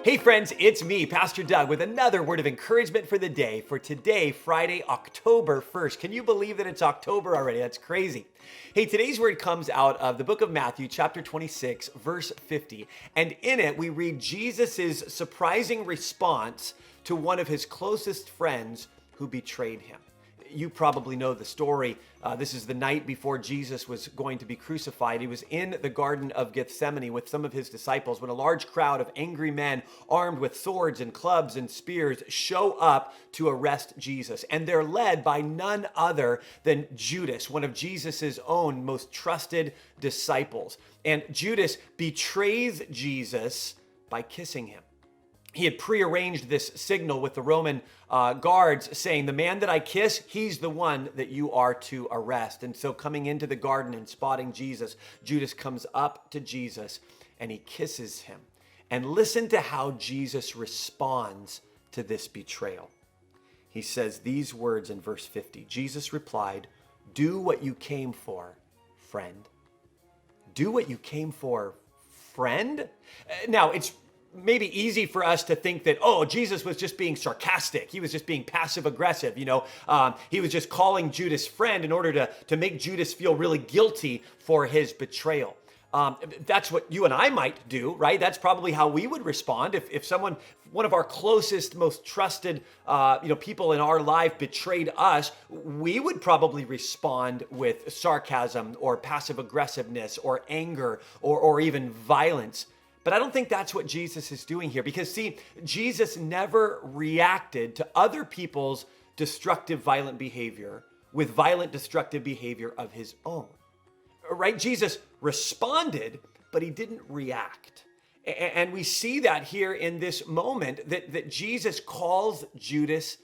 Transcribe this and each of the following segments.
Hey friends, it's me, Pastor Doug, with another word of encouragement for the day for today, Friday, October 1st. Can you believe that it's October already? That's crazy. Hey, today's word comes out of the book of Matthew, chapter 26, verse 50. And in it, we read Jesus' surprising response to one of his closest friends who betrayed him. You probably know the story. This is the night before Jesus was going to be crucified. He was in the Garden of Gethsemane with some of his disciples when a large crowd of angry men armed with swords and clubs and spears show up to arrest Jesus. And they're led by none other than Judas, one of Jesus's own most trusted disciples. And Judas betrays Jesus by kissing him. He had prearranged this signal with the Roman guards saying, the man that I kiss, he's the one that you are to arrest. And so coming into the garden and spotting Jesus, Judas comes up to Jesus and he kisses him. And listen to how Jesus responds to this betrayal. He says these words in verse 50. Jesus replied, "Do what you came for, friend." Do what you came for, friend? Now, it's maybe easy for us to think that, oh, Jesus was just being sarcastic. He was just being passive aggressive. He was just calling Judas friend in order to make Judas feel really guilty for his betrayal. That's what you and I might do, right? That's probably how we would respond if someone, one of our closest, most trusted, people in our life betrayed us. We would probably respond with sarcasm or passive aggressiveness or anger or even violence. But I don't think that's what Jesus is doing here because, see, Jesus never reacted to other people's destructive, violent behavior with violent, destructive behavior of his own, right? Jesus responded, but he didn't react. And we see that here in this moment that Jesus calls Judas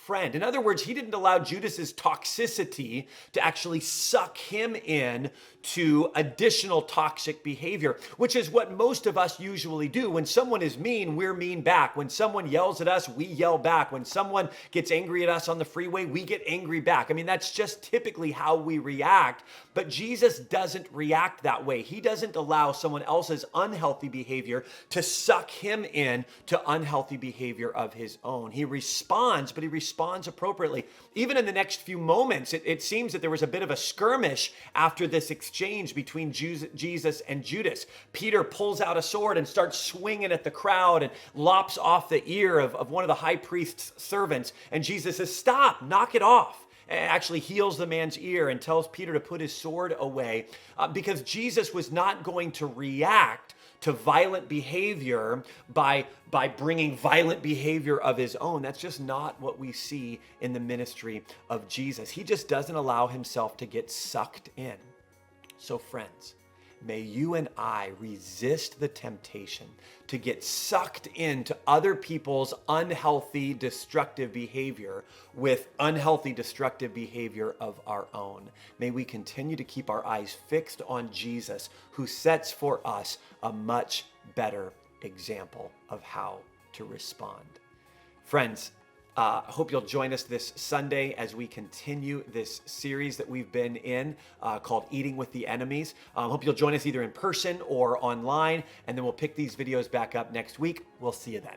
friend. In other words, he didn't allow Judas's toxicity to actually suck him in to additional toxic behavior, which is what most of us usually do. When someone is mean, we're mean back. When someone yells at us, we yell back. When someone gets angry at us on the freeway, we get angry back. I mean, that's just typically how we react. But Jesus doesn't react that way. He doesn't allow someone else's unhealthy behavior to suck him in to unhealthy behavior of his own. He responds, but he responds appropriately. Even in the next few moments, it seems that there was a bit of a skirmish after this exchange between Jesus and Judas. Peter pulls out a sword and starts swinging at the crowd and lops off the ear of one of the high priest's servants. And Jesus says, "Stop, knock it off." Actually heals the man's ear and tells Peter to put his sword away because Jesus was not going to react to violent behavior by bringing violent behavior of his own. That's just not what we see in the ministry of Jesus. He just doesn't allow himself to get sucked in. So friends, may you and I resist the temptation to get sucked into other people's unhealthy, destructive behavior with unhealthy, destructive behavior of our own. May we continue to keep our eyes fixed on Jesus, who sets for us a much better example of how to respond. Friends, I hope you'll join us this Sunday as we continue this series that we've been in called Eating with the Enemies. Hope you'll join us either in person or online, and then we'll pick these videos back up next week. We'll see you then.